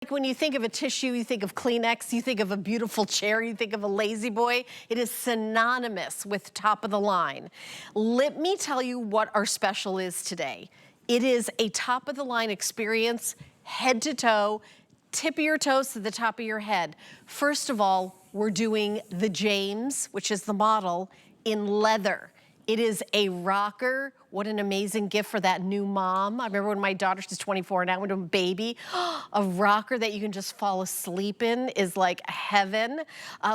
When you think of a tissue, you think of Kleenex, you think of a beautiful chair, you think of a LaZBoy. It is synonymous with top of the line. Let me tell you what our special is today. It is a top of the line experience, head to toe, tip of your toes to the top of your head. First of all, we're doing the James, which is the model, in leather. It is a rocker. What an amazing gift for that new mom. I remember when my daughter, she's 24 now, went to a baby. A rocker that you can just fall asleep in is like heaven.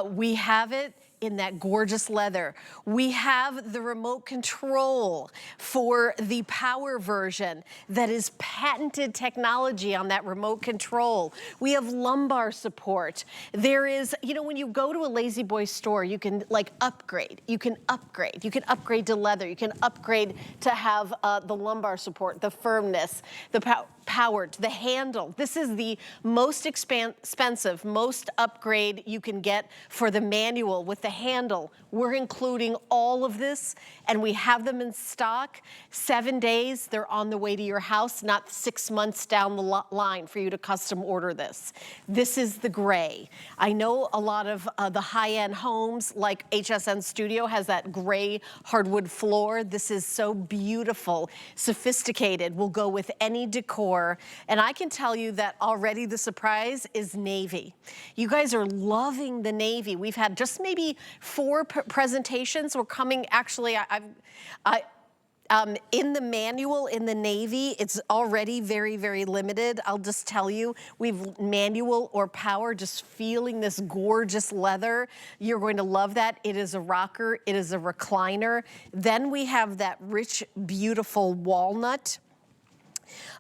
We have it in that gorgeous leather. We have the remote control for the power version that is patented technology on that remote control. We have lumbar support. There is, you know, when you go to a LaZBoy store, you can like upgrade. You can upgrade. You can upgrade to leather. You can upgrade to have the lumbar support, the firmness, the powered, the handle. This is the most expensive, most upgrade you can get for the manual with the handle. We're including all of this, and we have them in stock. 7 days, they're on the way to your house, not 6 months down the line for you to custom order this. This is the gray. I know a lot of the high-end homes, like HSN Studio, has that gray hardwood floor. This is so beautiful, sophisticated, will go with any decor. And I can tell you that already the surprise is navy. You guys are loving the navy. We've had just maybe 4 presentations. We're coming, actually, in the manual, in the navy, it's already very, very limited. I'll just tell you, we've manual or power, just feeling this gorgeous leather. You're going to love that. It is a rocker, it is a recliner. Then we have that rich, beautiful walnut.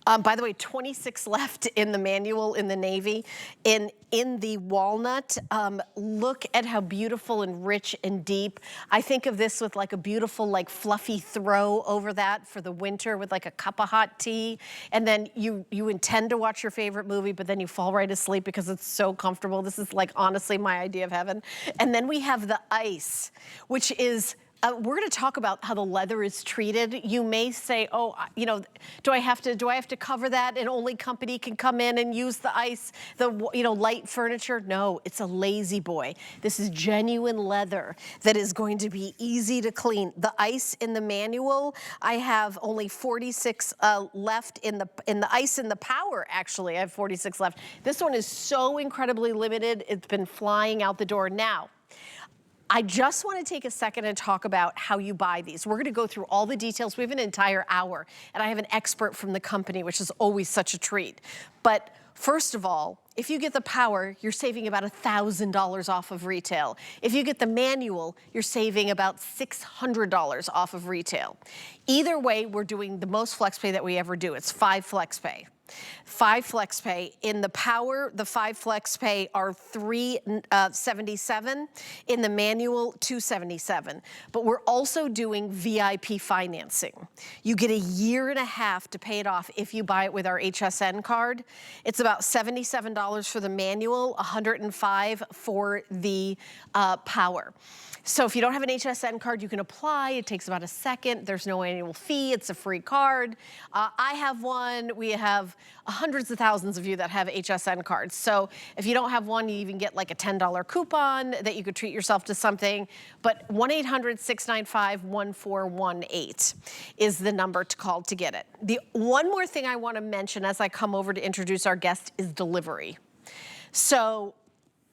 By the way, 26 left in the manual in the navy. In the walnut, look at how beautiful and rich and deep. I think of this with like a beautiful, like fluffy throw over that for the winter with like a cup of hot tea. And then you intend to watch your favorite movie, but then you fall right asleep because it's so comfortable. This is like honestly my idea of heaven. And then we have the ice, which is, we're going to talk about how the leather is treated. You may say, oh, you know, do I have to cover that and only company can come in and use the ice, the, you know, light furniture? No, it's a LaZBoy. This is genuine leather that is going to be easy to clean. The ice in the manual, I have only 46 left in the ice in the power, actually. I have 46 left. This one is so incredibly limited. It's been flying out the door now. I just want to take a second and talk about how you buy these. We're going to go through all the details. We have an entire hour, and I have an expert from the company, which is always such a treat. But first of all, if you get the power, you're saving about $1,000 off of retail. If you get the manual, you're saving about $600 off of retail. Either way, we're doing the most flex pay that we ever do. It's 5 flex pay. 5 flex pay. In the power, the 5 flex pay are $377. In the manual, $277. But we're also doing VIP financing. You get a year and a half to pay it off if you buy it with our HSN card. It's about $77 for the manual, $105 for the power. So if you don't have an HSN card, you can apply. It takes about a second. There's no annual fee. It's a free card. I have one. We have hundreds of thousands of you that have HSN cards. So if you don't have one, you even get like a $10 coupon that you could treat yourself to something. But 1-800-695-1418 is the number to call to get it. The one more thing I want to mention as I come over to introduce our guest is delivery. So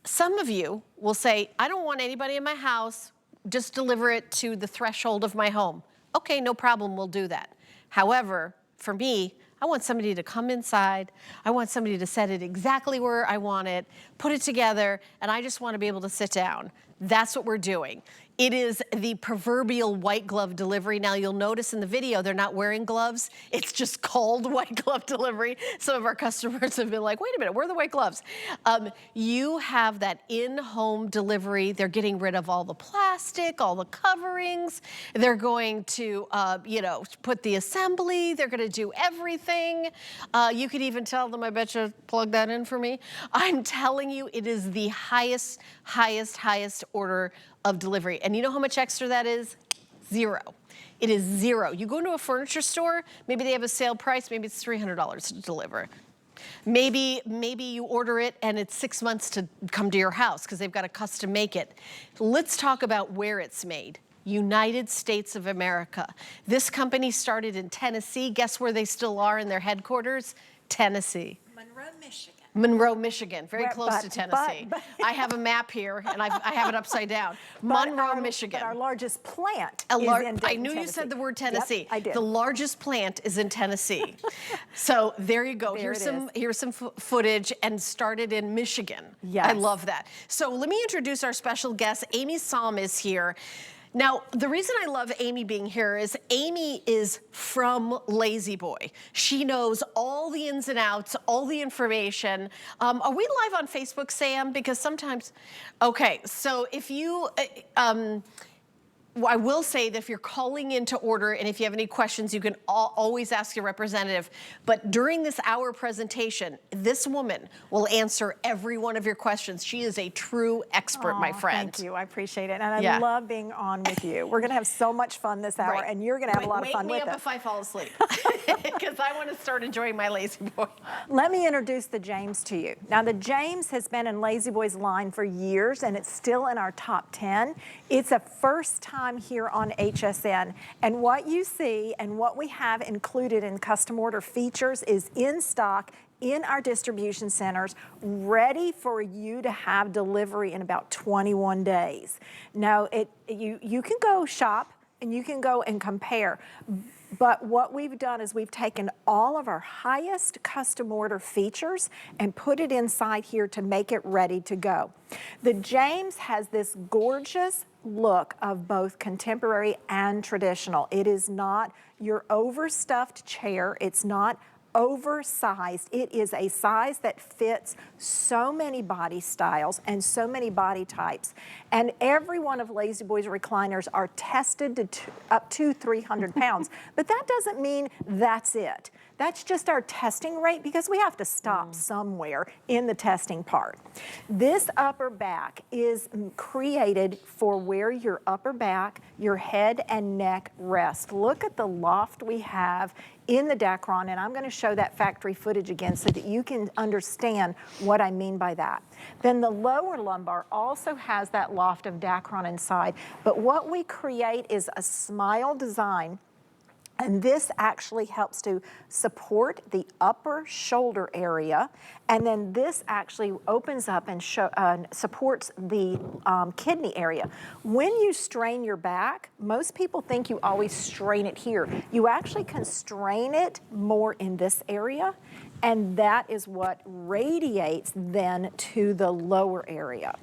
some of you will say, I don't want anybody in my house, just deliver it to the threshold of my home. Okay, no problem, we'll do that. However, for me, I want somebody to come inside. I want somebody to set it exactly where I want it, put it together, and I just want to be able to sit down. That's what we're doing. It is the proverbial white glove delivery. Now you'll notice in the video, they're not wearing gloves. It's just called white glove delivery. Some of our customers have been like, wait a minute, where are the white gloves? You have that in-home delivery. They're getting rid of all the plastic, all the coverings. They're going to, you know, put the assembly. They're gonna do everything. You could even tell them, I bet you, plug that in for me. I'm telling you, it is the highest order of delivery. And you know how much extra that is? 0. It is 0. You go into a furniture store, maybe they have a sale price, maybe it's $300 to deliver. Maybe you order it and it's 6 months to come to your house because they've got to custom make it. Let's talk about where it's made. United States of America. This company started in Tennessee. Guess where they still are in their headquarters? Tennessee. Monroe, Michigan. Monroe, Michigan, very close to Tennessee. I have a map here, and I have it upside down. Monroe, Michigan. But our largest plant is in Dayton, I knew Tennessee. you said the word Tennessee. Yep, I did. The largest plant is in Tennessee. So there you go. Here's some footage, and started in Michigan. Yes. I love that. So let me introduce our special guest. Amy Somm is here. Now, the reason I love Amy being here is Amy is from LaZBoy. She knows all the ins and outs, all the information. Are we live on Facebook, Sam? Because sometimes, okay, so if you, I will say that if you're calling in to order and if you have any questions, you can always ask your representative. But during this hour presentation, this woman will answer every one of your questions. She is a true expert, my friend. Thank you. I appreciate it. And I love being on with you. We're going to have so much fun this hour, and you're going to have a lot of fun with us. Wake me up if I fall asleep, because I want to start enjoying my LaZBoy. Let me introduce the James to you. Now, the James has been in LaZBoy's line for years, and it's still in our top 10. It's a first time here on HSN, and what you see and what we have included in custom order features is in stock in our distribution centers, ready for you to have delivery in about 21 days. Now, you can go shop and you can go and compare. But what we've done is we've taken all of our highest custom order features and put it inside here to make it ready to go. The James has this gorgeous look of both contemporary and traditional. It is not your overstuffed chair. It's not oversized. It is a size that fits so many body styles and so many body types. And every one of LaZBoy's recliners are tested to up to 300 pounds. But that doesn't mean that's it. That's just our testing rate, because we have to stop somewhere in the testing part. This upper back is created for where your upper back, your head and neck rest. Look at the loft we have in the Dacron, and I'm going to show that factory footage again so that you can understand what I mean by that. Then the lower lumbar also has that loft of Dacron inside, but what we create is a smile design. And this actually helps to support the upper shoulder area. And then this actually opens up and supports the kidney area. When you strain your back, most people think you always strain it here. You actually can strain it more in this area. And that is what radiates then to the lower area.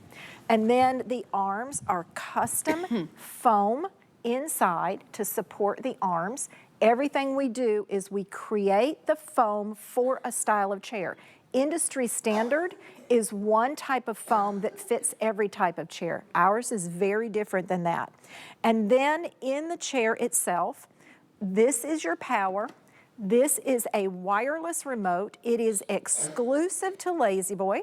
And then the arms are custom foam inside to support the arms. Everything we do is we create the foam for a style of chair. Industry standard is one type of foam that fits every type of chair. Ours is very different than that. And then in the chair itself, this is your power. This is a wireless remote. It is exclusive to LaZBoy.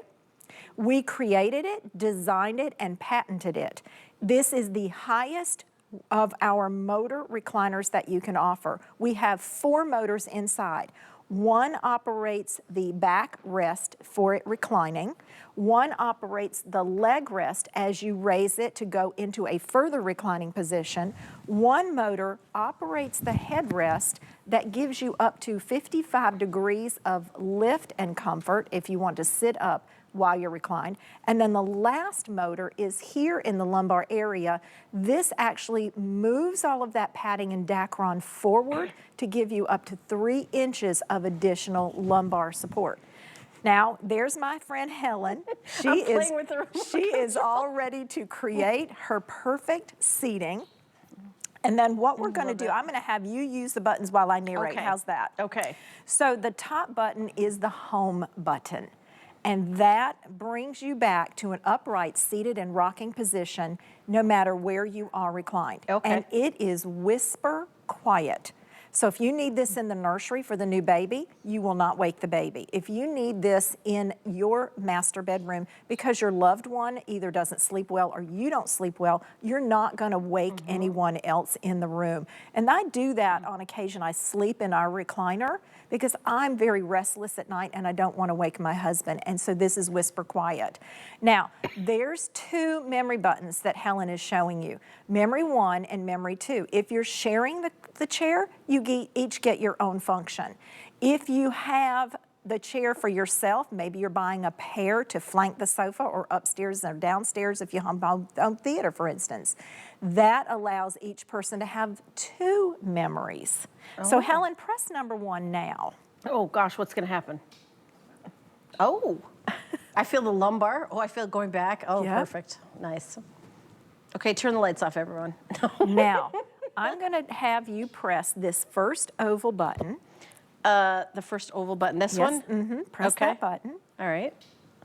We created it, designed it, and patented it. This is the highest of our motor recliners that you can offer. We have 4 motors inside. One operates the back rest for it reclining. One operates the leg rest as you raise it to go into a further reclining position. One motor operates the headrest that gives you up to 55 degrees of lift and comfort if you want to sit up while you're reclined. And then the last motor is here in the lumbar area. This actually moves all of that padding and Dacron forward to give you up to 3 inches of additional lumbar support. Now, there's my friend Helen. She is all ready to create her perfect seating. And then what we're going to do, I'm going to have you use the buttons while I narrate. Okay. How's that? Okay. So the top button is the home button. And that brings you back to an upright, seated and rocking position no matter where you are reclined. Okay. And it is whisper quiet. So if you need this in the nursery for the new baby, you will not wake the baby. If you need this in your master bedroom because your loved one either doesn't sleep well or you don't sleep well, you're not gonna wake anyone else in the room. And I do that on occasion. I sleep in our recliner because I'm very restless at night and I don't want to wake my husband. And so this is whisper quiet. Now, there's 2 memory buttons that Helen is showing you, memory 1 and memory 2. If you're sharing the chair, you each get your own function. If you have the chair for yourself, maybe you're buying a pair to flank the sofa or upstairs or downstairs if you have home theater, for instance. That allows each person to have 2 memories. So Helen, press number 1 now. Oh gosh, what's gonna happen? Oh, I feel the lumbar. Oh, I feel it going back. Oh, Yep. perfect, nice. Okay, turn the lights off, everyone. Now, I'm gonna have you press this first oval button. The first oval button, this one? Press Okay. that button. All right.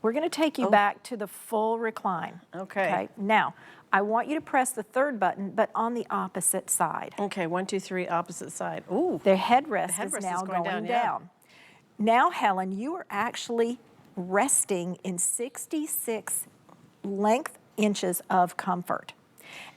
We're gonna take you back to the full recline. Okay. Now, I want you to press the 3rd button, but on the opposite side. Okay, 1, 2, 3, opposite side. Ooh. The headrest, headrest is now is going going down, yeah. down. Now, Helen, you are actually resting in 66 inches of comfort.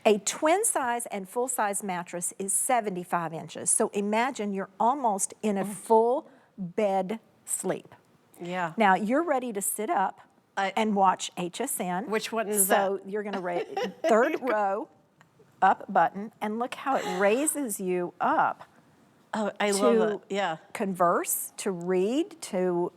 A twin size and full size mattress is 75 inches. So imagine you're almost in a full bed sleep. Yeah. Now you're ready to sit up and watch HSN. Which one is So you're gonna 3rd row up button, and look how it raises you up. Oh, I love it, yeah. Converse, to read, to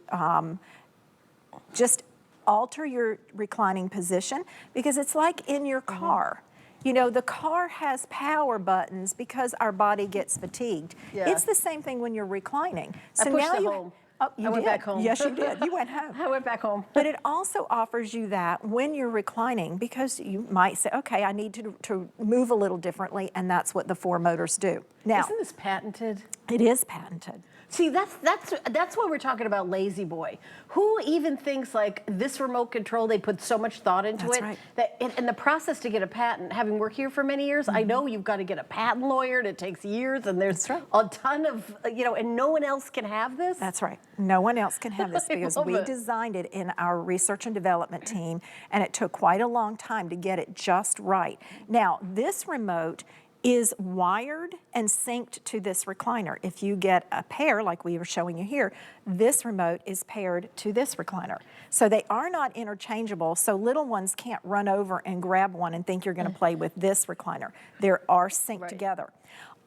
just alter your reclining position, because it's like in your car. You know, the car has power buttons because our body gets fatigued. Yeah. It's the same thing when you're reclining. I So pushed now it you, home. Oh, you I went did. back home. Yes, you did. You went home. I went back home. But it also offers you that when you're reclining, because you might say, okay, I need to move a little differently, and that's what the 4 motors do. Now, Isn't this patented? it is patented. See, that's why we're talking about LaZBoy. Who even thinks like this remote control, they put so much thought into That's it. right. That in the process to get a patent, having worked here for many years, I know you've got to get a patent lawyer, and it takes years, and there's That's right. a ton of, and no one else can have this. That's right. No one else can have this I because love we it. designed it in our research and development team, and it took quite a long time to get it just right. Now, this remote is wired and synced to this recliner. If you get a pair, like we were showing you here, this remote is paired to this recliner. So they are not interchangeable, so little ones can't run over and grab one and think you're gonna play with this recliner. They are synced Right. together.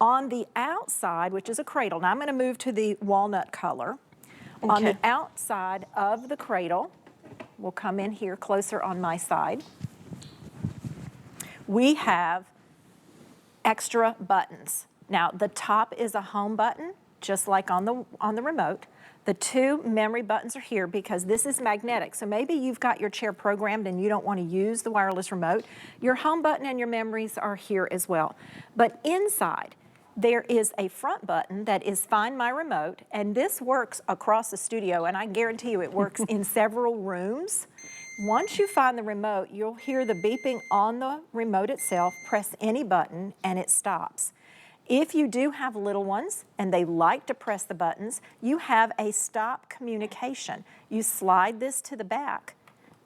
On the outside, which is a cradle, now I'm gonna move to the walnut color. On the Okay. outside of the cradle, we'll come in here closer on my side, we have extra buttons. Now, the top is a home button, just like on the remote. The 2 memory buttons are here because this is magnetic. So maybe you've got your chair programmed and you don't want to use the wireless remote. Your home button and your memories are here as well. But inside, there is a front button that is Find My Remote, and this works across the studio, and I guarantee you it works in several rooms. Once you find the remote, you'll hear the beeping on the remote itself. Press any button and it stops. If you do have little ones and they like to press the buttons, you have a stop communication. You slide this to the back,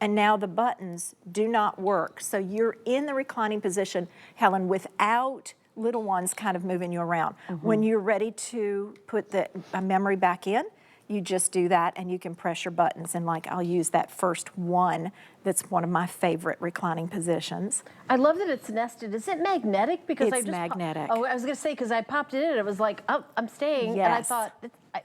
and now the buttons do not work. So you're in the reclining position, Helen, without little ones kind of moving you around. When you're ready to put the memory back in, you just do that and you can press your buttons. And like, I'll use that first one. That's one of my favorite reclining positions. I love that it's nested. Is it magnetic? Because It's I just magnetic. Oh, I was gonna say, because I popped it in and it was like, oh, I'm staying. And I Yes. thought,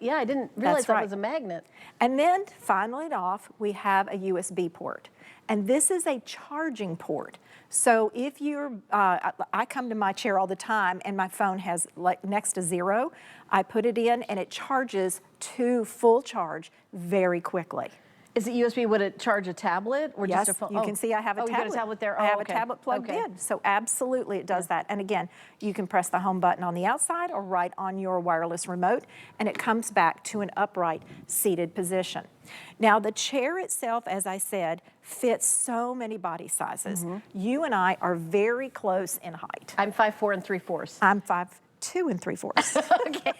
yeah, I didn't realize That's that right. was a magnet. And then finally it off, we have a USB port. And this is a charging port. So if you're, I come to my chair all the time and my phone has like next to 0, I put it in and it charges to full charge very quickly. Is it USB? Would it charge a tablet or Yes, just a phone? you can see I have a oh, tablet. You got a tablet there? I have Oh, okay. a tablet plugged Okay. in, so absolutely it does that. And again, you can press the home button on the outside or right on your wireless remote, and it comes back to an upright seated position. Now the chair itself, as I said, fits so many body sizes. You and I are very close in height. I'm 5'4" and 3/4". I'm 5 2 3/4. Okay.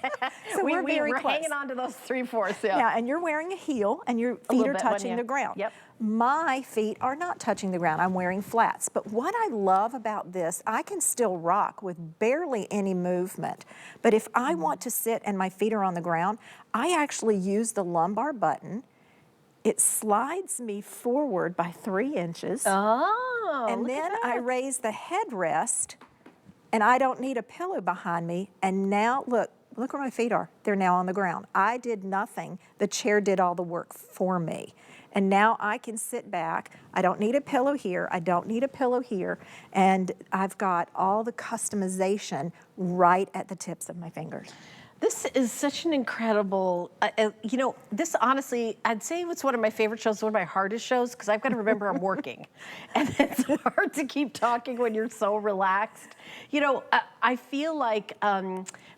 So we're very we're close. hanging on to those 3/4, yeah. Yeah, and you're wearing a heel and your feet little are bit, touching yeah. the ground. Yep. My feet are not touching the ground. I'm wearing flats. But what I love about this, I can still rock with barely any movement. But if I want to sit and my feet are on the ground, I actually use the lumbar button. It slides me forward by 3 inches. Oh, And look at then I that. raise the headrest, and I don't need a pillow behind me. And now, look where my feet are. They're now on the ground. I did nothing. The chair did all the work for me. And now I can sit back. I don't need a pillow here. I don't need a pillow here. And I've got all the customization right at the tips of my fingers. This is such an incredible, you know, this honestly, I'd say it's one of my favorite shows, one of my hardest shows, because I've got to remember I'm working. And it's hard to keep talking when you're so relaxed. You know, I feel like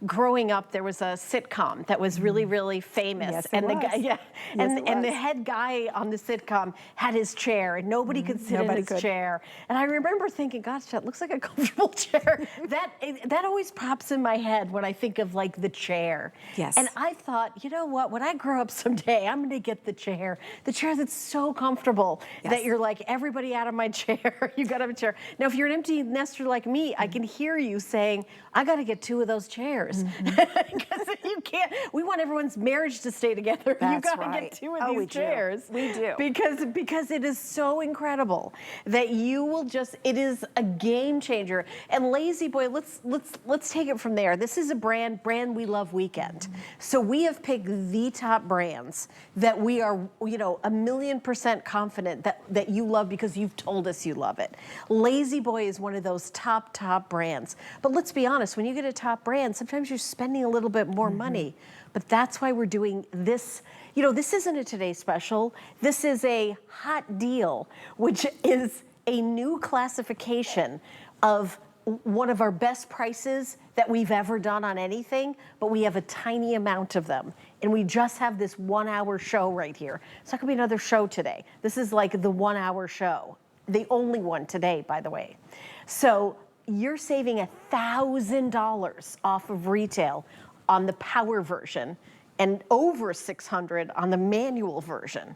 growing up, there was a sitcom that was really, really famous. Yes, and it the was. guy, yeah, Yes, and, it and the was. head guy on the sitcom had his chair, and nobody could sit in Nobody his could. chair. And I remember thinking, gosh, that looks like a comfortable chair. that always pops in my head when I think of like the chair. Yes. And I thought, you know what, when I grow up someday, I'm gonna get the chair that's so comfortable that Yes. you're like, everybody out of my chair, you gotta have a chair. Now, if you're an empty nester like me, I can hear you saying, I gotta get 2 of those chairs. Because you can't, we want everyone's marriage to stay together. You That's gotta right. get 2 of Oh, these we do. chairs. We do. Because it is so incredible that you will just, it is a game changer. And LaZBoy, let's take it from there. This is a brand we love weekend. So we have picked the top brands that we are, you know, 1,000,000% confident that you love because you've told us you love it. LaZBoy is one of those top brands. But let's be honest, when you get a top brand, sometimes you're spending a little bit more money. But that's why we're doing this. You know, this isn't a Today Special. This is a hot deal, which is a new classification of one of our best prices that we've ever done on anything, but we have a tiny amount of them. And we just have this 1-hour show right here. It's not gonna be another show today. This is like the 1-hour show. The only one today, by the way. So you're saving $1,000 off of retail on the power version and over $600 on the manual version.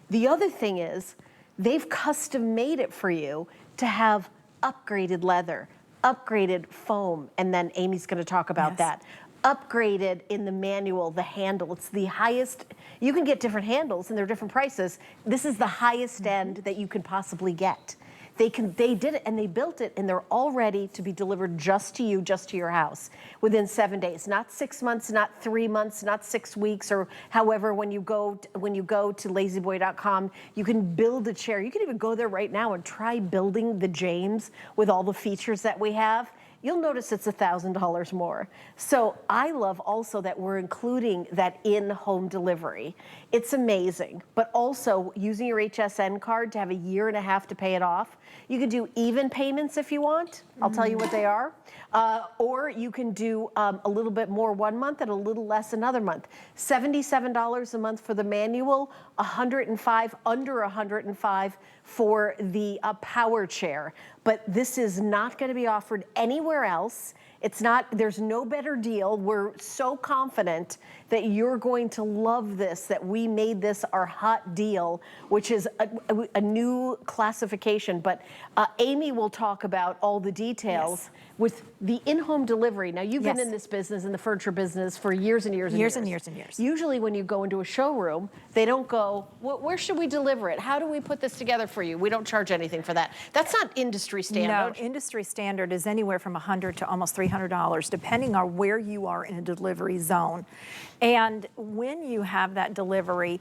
The other thing is they've custom made it for you to have upgraded leather, upgraded foam, and then Amy's gonna talk about Yes. that. Upgraded in the manual, the handle. It's the highest, you can get different handles and they're different prices. This is the highest end that you can possibly get. They did it and they built it and they're all ready to be delivered just to you, just to your house within 7 days. Not 6 months, not 3 months, not 6 weeks, or however, when you go to LaZBoy.com, you can build a chair. You can even go there right now and try building the James with all the features that we have. You'll notice it's $1,000 more. So I love also that we're including that in-home delivery. It's amazing, but also using your HSN card to have 1.5 years to pay it off. You can do even payments if you want. I'll tell you what they are. Or you can do a little bit more 1 month and a little less another month. $77 a month for the manual, $105, under $105 for the power chair. But this is not going to be offered anywhere else. It's not, there's no better deal. We're so confident that you're going to love this, that we made this our hot deal, which is a new classification. But Amy will talk about all the details. Yes. With the in-home delivery. Now, you've been Yes. in this business, in the furniture business, for years and years and Years years. and years and years. Usually when you go into a showroom, they don't go, where should we deliver it? How do we put this together for you? We don't charge anything for that. That's not industry standard. No, industry standard is anywhere from $100 to almost $300, depending on where you are in a delivery zone. And when you have that delivery,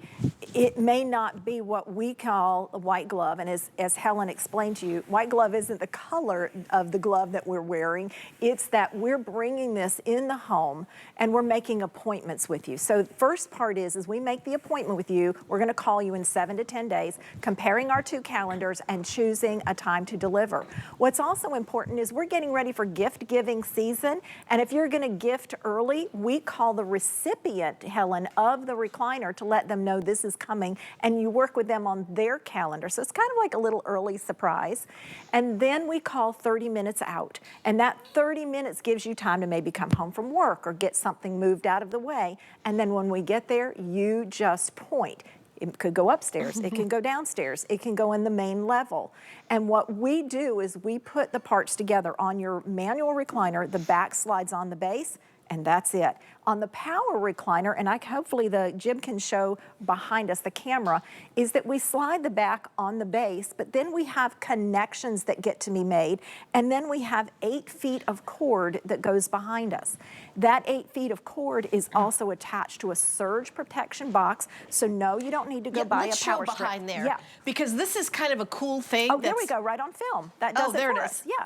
it may not be what we call a white glove. And as Helen explained to you, white glove isn't the color of the glove that we're wearing. It's that we're bringing this in the home and we're making appointments with you. So the first part is we make the appointment with you. We're going to call you in 7 to 10 days, comparing our 2 calendars and choosing a time to deliver. What's also important is we're getting ready for gift giving season. And if you're gonna gift early, we call the recipient, Helen, of the recliner to let them know this is coming, and you work with them on their calendar. So it's kind of like a little early surprise. And then we call 30 minutes out. And that 30 minutes gives you time to maybe come home from work or get something moved out of the way. And then when we get there, you just point. It could go upstairs, it can go downstairs, it can go in the main level. And what we do is we put the parts together on your manual recliner, the back slides on the base, and that's it. On the power recliner, and hopefully the Jim can show behind us, the camera, is that we slide the back on the base, but then we have connections that get to be made, and then we have 8 feet of cord that goes behind us. That 8 feet of cord is also attached to a surge protection box, so no, you don't need to go buy a power strip. Behind there, yeah. Because this is kind of a cool thing. Oh, there we go, right on film. That does it there for it us. is. Yeah.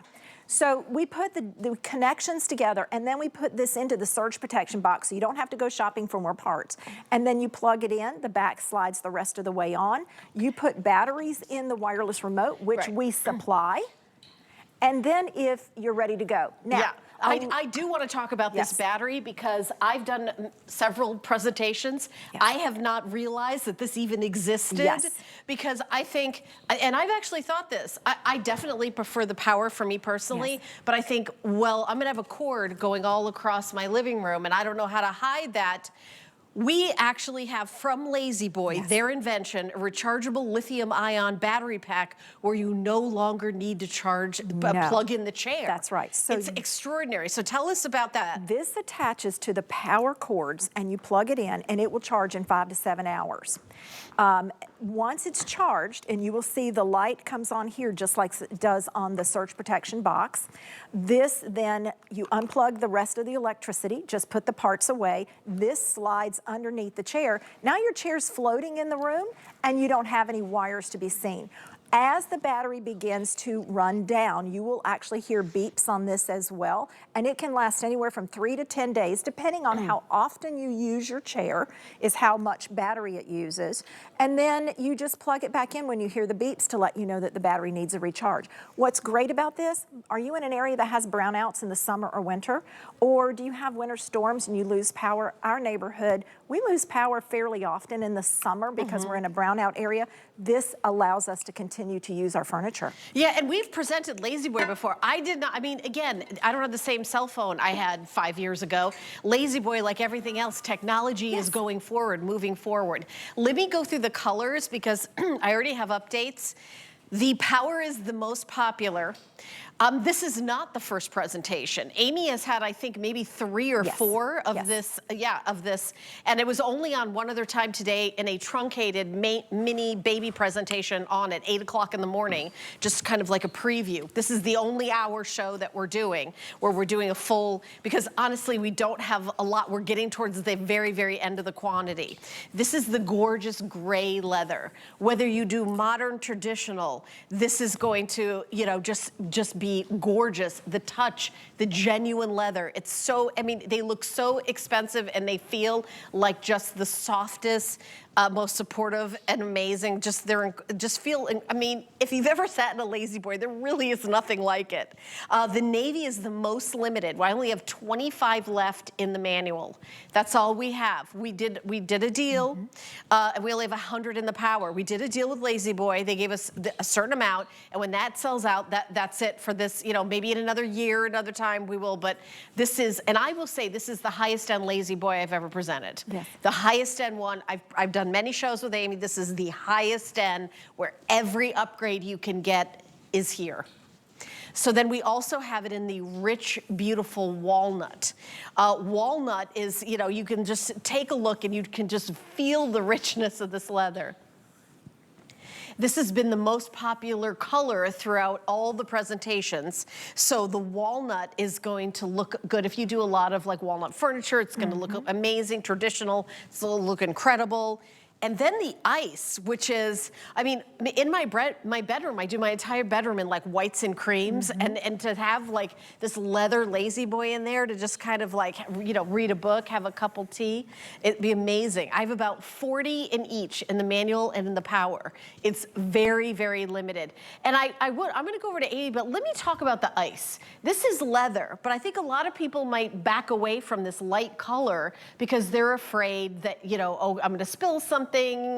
So we put the connections together, and then we put this into the surge protection box so you don't have to go shopping for more parts. And then you plug it in, the back slides the rest of the way on. You put batteries in the wireless remote, which we supply. And then if you're ready to go. Now, yeah. I do want to talk about this battery because I've done several presentations. Yes. I have not realized that this even existed because I think, and I've actually thought this, I definitely prefer the power for me personally, but I think, well, I'm going to have a cord going all across my living room and I don't know how to hide that. We actually have from LaZBoy, their invention, a rechargeable lithium-ion battery pack where you no longer need to charge, plug in the chair. That's right. So it's extraordinary. So tell us about that. This attaches to the power cords and you plug it in and it will charge in 5 to 7 hours. Once it's charged, and you will see the light comes on here just like it does on the surge protection box. This then, you unplug the rest of the electricity, just put the parts away. This slides underneath the chair. Now your chair's floating in the room and you don't have any wires to be seen. As the battery begins to run down, you will actually hear beeps on this as well, and it can last anywhere from 3 to 10 days, depending on how often you use your chair, is how much battery it uses. And then you just plug it back in when you hear the beeps to let you know that the battery needs a recharge. What's great about this, are you in an area that has brownouts in the summer or winter? Or do you have winter storms and you lose power? Our neighborhood, we lose power fairly often in the summer because we're in a brownout area. This allows us to continue to use our furniture. Yeah, and we've presented LaZBoy before. I did not, I mean, again, I don't have the same cell phone I had 5 years ago. LaZBoy, like everything else, technology is going forward, moving forward. Let me go through the colors because I already have updates. The power is the most popular. This is not the first presentation. Amy has had, I think, maybe 3 or 4 of this, and it was only on one other time today in a truncated mini baby presentation on at 8 o'clock in the morning, just kind of like a preview. This is the only hour show that we're doing, where we're doing a full, because honestly, we don't have a lot. We're getting towards the very, very end of the quantity. This is the gorgeous gray leather. Whether you do modern, traditional, this is going to, you know, just be gorgeous. The touch, the genuine leather. It's so, I mean, they look so expensive and they feel like just the softest, most supportive and amazing. I mean, if you've ever sat in a LaZBoy, there really is nothing like it. The navy is the most limited. I only have 25 left in the manual. That's all we have. We did a deal, and we only have 100 in the power. We did a deal with LaZBoy. They gave us a certain amount, and when that sells out, that's it for this. You know, maybe in another year, another time we will. But this is, and I will say, this is the highest end LaZBoy I've ever presented. Yes. The highest end one. I've done many shows with Amy. This is the highest end where every upgrade you can get is here. So then we also have it in the rich, beautiful walnut. Walnut is, you know, you can just take a look and you can just feel the richness of this leather. This has been the most popular color throughout all the presentations. So the walnut is going to look good. If you do a lot of like walnut furniture, it's going to look amazing, traditional, it's going to look incredible. And then the ice, which is, I mean, in my bedroom, I do my entire bedroom in like whites and creams, and to have like this leather LaZBoy in there to just kind of like, you know, read a book, have a cup of tea, it'd be amazing. I have about 40 in each, in the manual and in the power. It's very, very limited. And I'm gonna go over to 80, but let me talk about the ice. This is leather, but I think a lot of people might back away from this light color because they're afraid that, you know, oh, I'm gonna spill something,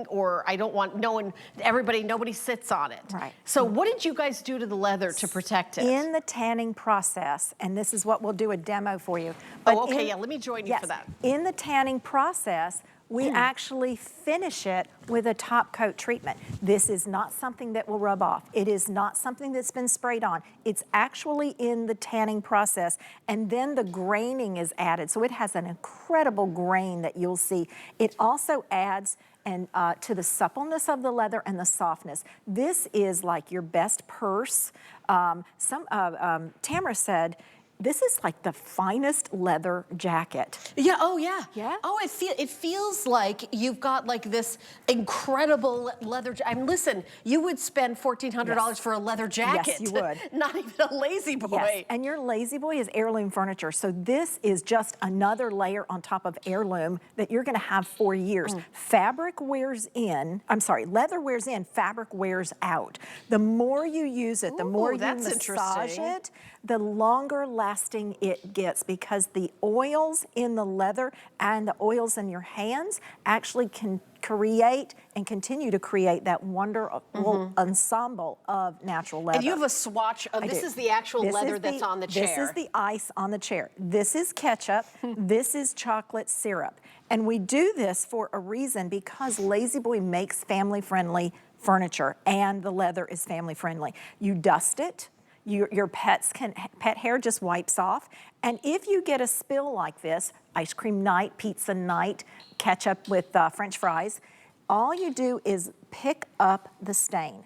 or I don't want nobody sits on it. Right. So what did you guys do to the leather to protect it? In the tanning process, and this is what we'll do a demo for you. Oh, okay, yeah, let me join you for that. In the tanning process, we actually finish it with a top coat treatment. This is not something that will rub off. It is not something that's been sprayed on. It's actually in the tanning process, and then the graining is added. So it has an incredible grain that you'll see. It also adds to the suppleness of the leather and the softness. This is like your best purse. Tamara said, this is like the finest leather jacket. Yeah, oh yeah. Yeah? Oh, it feels like you've got like this incredible leather jacket. I mean, listen, you would spend $1,400 for a leather jacket. Yes, you would. Not even a LaZBoy. Yes, and your LaZBoy is heirloom furniture. So this is just another layer on top of heirloom that you're gonna have for years. Fabric wears in, leather wears in, fabric wears out. The more you use it, the more you massage it, the longer lasting it gets, because the oils in the leather and the oils in your hands actually can create and continue to create that wonderful ensemble of natural leather. And you have a swatch of, this is the actual leather that's on the chair. This is the ice on the chair. This is ketchup. This is chocolate syrup. And we do this for a reason, because LaZBoy makes family-friendly furniture, and the leather is family-friendly. You dust it. Your pet hair just wipes off. And if you get a spill like this, ice cream night, pizza night, ketchup with French fries, all you do is pick up the stain.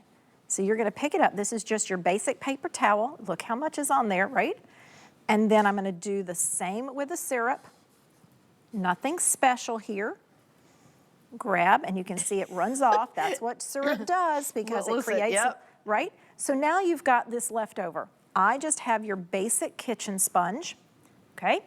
So you're gonna pick it up. This is just your basic paper towel. Look how much is on there, right? And then I'm gonna do the same with the syrup. Nothing special here. Grab, and you can see it runs off. That's what syrup does, because it creates, right? So now you've got this left over. I just have your basic kitchen sponge, okay?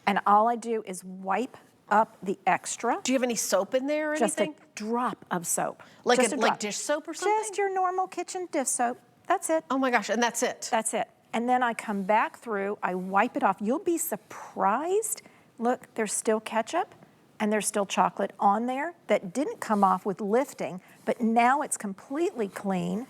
And all I do is wipe up the extra. Do you have any soap in there or anything? Just a drop of soap. Like dish soap or something? Just your normal kitchen dish soap. That's it. Oh my gosh, and that's it? That's it. And then I come back through, I wipe it off. You'll be surprised. Look, there's still ketchup and there's still chocolate on there that didn't come off with lifting, but now it's completely clean.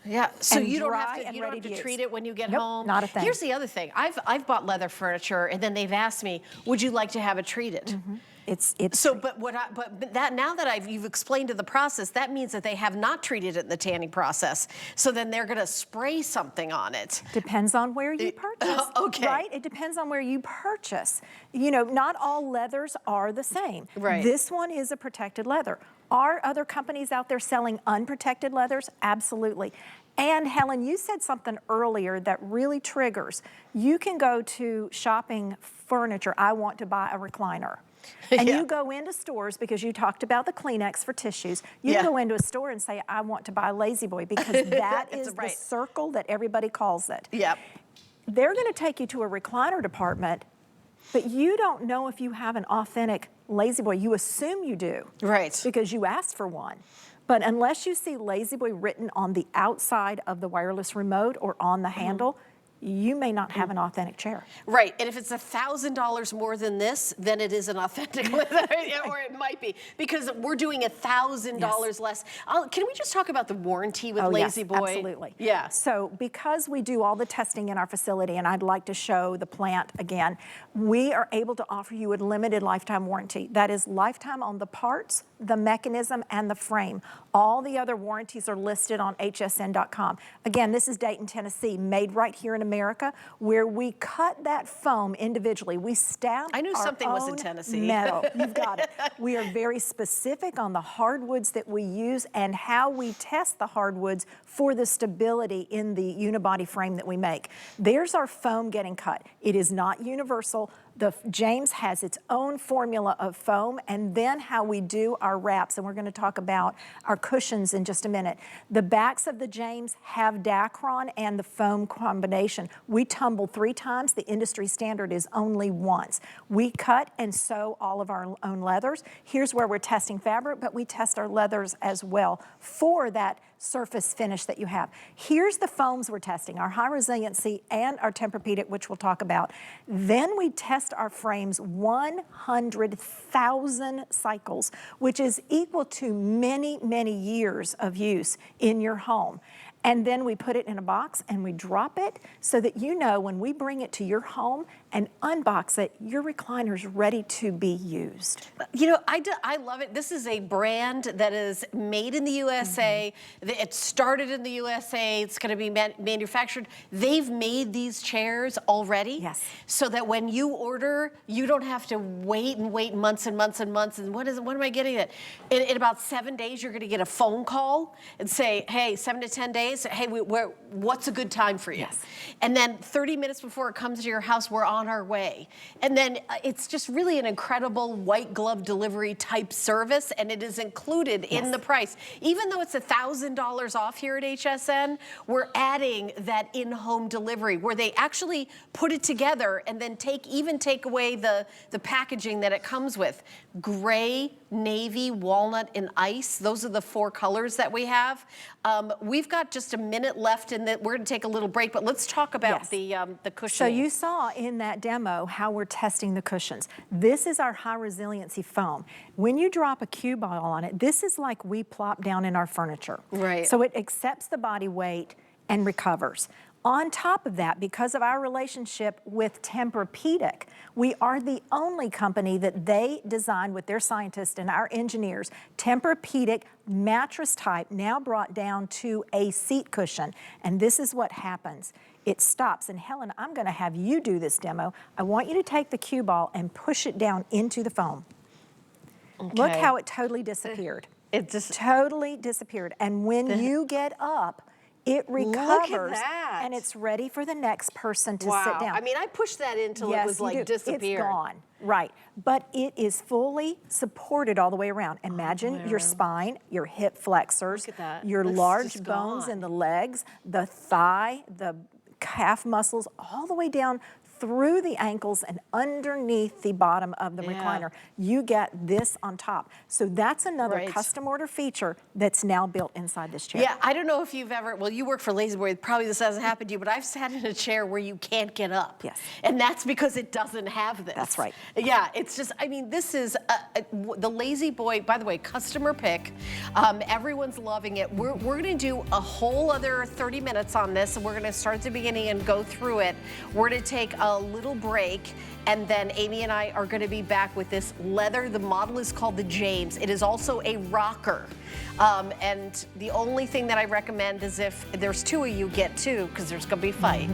Yeah, so you don't have to, to treat it when you get Nope, home? Not a thing. Here's the other thing. I've bought leather furniture, and then they've asked me, would you like to have it treated? It's so, but now that you've explained to the process, that means that they have not treated it in the tanning process. So then they're going to spray something on it. Depends on where you purchase. Okay. Right? It depends on where you purchase. You know, not all leathers are the same. Right. This one is a protected leather. Are other companies out there selling unprotected leathers? Absolutely. And Helen, you said something earlier that really triggers. You can go to shopping furniture. I want to buy a recliner. And you go into stores, because you talked about the Kleenex for tissues. You can go into a store and say, I want to buy a LaZBoy, because that is the circle that everybody calls it. Yep. They're going to take you to a recliner department, but you don't know if you have an authentic LaZBoy. You assume you do. Right. Because you asked for one. But unless you see LaZBoy written on the outside of the wireless remote or on the handle, you may not have an authentic chair. Right, and if it's $1,000 more than this, then it is an authentic leather, or it might be, because we're doing $1,000 less. Can we just talk about the warranty with LaZBoy? Yes, absolutely. Yeah. So because we do all the testing in our facility, and I'd like to show the plant again, we are able to offer you a limited lifetime warranty. That is lifetime on the parts, the mechanism, and the frame. All the other warranties are listed on hsn.com. Again, this is Dayton, Tennessee, made right here in America, where we cut that foam individually. We stamp I knew our something was in own Tennessee. metal. You've got it. We are very specific on the hardwoods that we use and how we test the hardwoods for the stability in the unibody frame that we make. There's our foam getting cut. It is not universal. The James has its own formula of foam, and then how we do our wraps, and we're going to talk about our cushions in just a minute. The backs of the James have Dacron and the foam combination. We tumble 3 times. The industry standard is only once. We cut and sew all of our own leathers. Here's where we're testing fabric, but we test our leathers as well for that surface finish that you have. Here's the foams we're testing, our high resiliency and our Tempur-Pedic, which we'll talk about. Then we test our frames 100,000 cycles, which is equal to many, many years of use in your home. And then we put it in a box and we drop it so that you know when we bring it to your home and unbox it, your recliner's ready to be used. You know, I love it. This is a brand that is made in the USA. It started in the USA. It's going to be manufactured. They've made these chairs already. Yes. So that when you order, you don't have to wait and wait months and months and months. And what am I getting it? In about 7 days, you're going to get a phone call and say, hey, 7 to 10 days. Hey, what's a good time for you? Yes. And then 30 minutes before it comes to your house, we're on our way. And then it's just really an incredible white glove delivery type service, and it is included in the price. Even though it's $1,000 off here at HSN, we're adding that in-home delivery where they actually put it together and then take away the packaging that it comes with. Gray, navy, walnut, and ice. Those are the 4 colors that we have. We've got just a minute left, and we're going to take a little break, but let's talk about the cushion. So you saw in that demo how we're testing the cushions. This is our high resiliency foam. When you drop a cue ball on it, this is like we plop down in our furniture. Right. So it accepts the body weight and recovers. On top of that, because of our relationship with Tempur-Pedic, we are the only company that they designed with their scientists and our engineers, Tempur-Pedic mattress type, now brought down to a seat cushion. And this is what happens. It stops. And Helen, I'm going to have you do this demo. I want you to take the cue ball and push it down into the foam. Okay. Look how it totally disappeared. It just totally disappeared. And when you get up, it recovers and it's ready for the next person to sit down. I mean, I pushed that in until it was like disappeared. It's gone, right. But it is fully supported all the way around. Imagine your spine, your hip flexors, your large bones in the legs, the thigh, the calf muscles, all the way down through the ankles and underneath the bottom of the recliner. You get this on top. So that's another custom order feature that's now built inside this chair. Yeah, I don't know if you've ever, well, you work for LaZBoy, probably this hasn't happened to you, but I've sat in a chair where you can't get up. Yes. And that's because it doesn't have this. That's right. Yeah, it's just, I mean, this is the LaZBoy, by the way, customer pick. Everyone's loving it. We're gonna do a whole other 30 minutes on this, and we're gonna start at the beginning and go through it. We're gonna take a little break, and then Amy and I are going to be back with this leather. The model is called the James. It is also a rocker. And the only thing that I recommend is if there's 2 of you, get 2, because there's going to be a fight.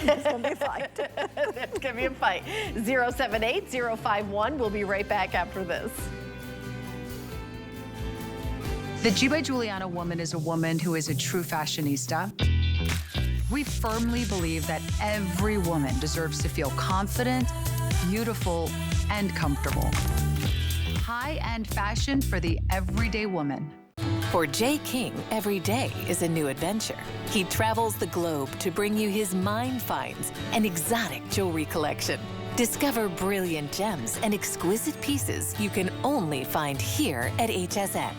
There's going to be a fight. There's going to be a fight. 078-051. We'll be right back after this. The G by Giuliana woman is a woman who is a true fashionista. We firmly believe that every woman deserves to feel confident, beautiful, and comfortable. High-end fashion for the everyday woman. For Jay King, every day is a new adventure. He travels the globe to bring you his mind finds and exotic jewelry collection. Discover brilliant gems and exquisite pieces you can only find here at HSN.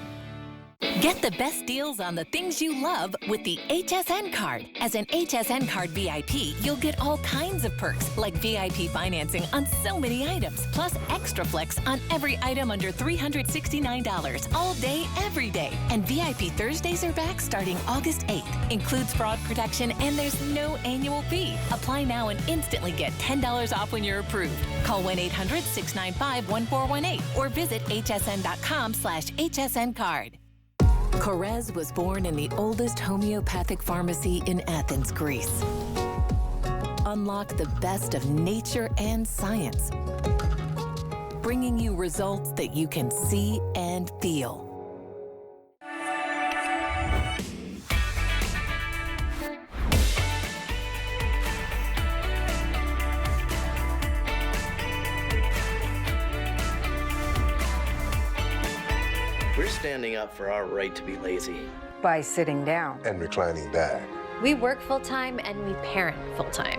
Get the best deals on the things you love with the HSN card. As an HSN card VIP, you'll get all kinds of perks like VIP financing on so many items, plus extra flex on every item under $369 all day, every day. And VIP Thursdays are back starting August 8th. Includes fraud protection and there's no annual fee. Apply now and instantly get $10 off when you're approved. Call 1-800-695-1418 or visit hsn.com/HSN card. Korez was born in the oldest homeopathic pharmacy in Athens, Greece. Unlock the best of nature and science, bringing you results that you can see and feel. standing up for our right to be lazy. By sitting down. And reclining back. We work full-time and we parent full-time.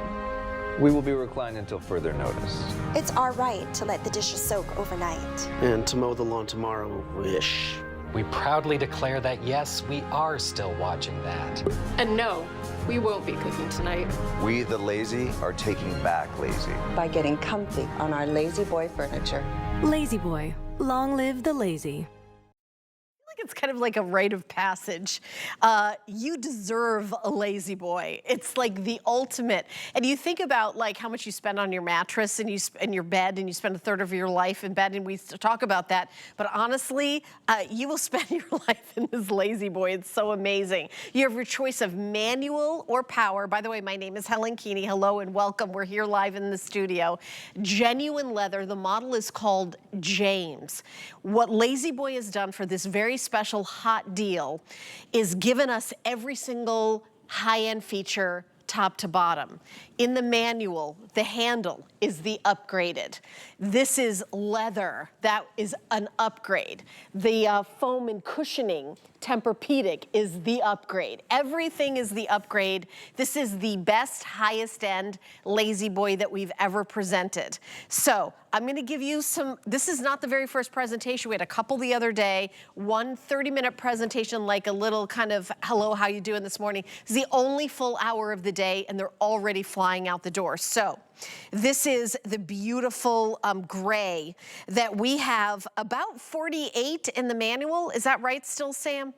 We will be reclined until further notice. It's our right to let the dishes soak overnight. And to mow the lawn tomorrow, wish. We proudly declare that yes, we are still watching that. And no, we won't be cooking tonight. We, the lazy, are taking back lazy. By getting comfy on our LaZBoy furniture. LaZBoy, long live the lazy. It's kind of like a rite of passage. You deserve a LaZBoy. It's like the ultimate. And you think about like how much you spend on your mattress and and your bed, and you spend a third of your life in bed, and we talk about that. But honestly, you will spend your life in this LaZBoy. It's so amazing. You have your choice of manual or power. By the way, my name is Helen Keeney. Hello and welcome. We're here live in the studio. Genuine leather. The model is called James. What LaZBoy has done for this very special hot deal is given us every single high-end feature top to bottom. In the manual, the handle is the upgraded. This is leather. That is an upgrade. The foam and cushioning, Tempur-Pedic, is the upgrade. Everything is the upgrade. This is the best, highest end LaZBoy that we've ever presented. So I'm gonna give you some, this is not the very first presentation. We had a couple the other day, one 30-minute presentation, like a little kind of, hello, how you doing this morning? It's the only full hour of the day, and they're already flying out the door. So this is the beautiful gray that we have about 48 in the manual. Is that right still, Sam?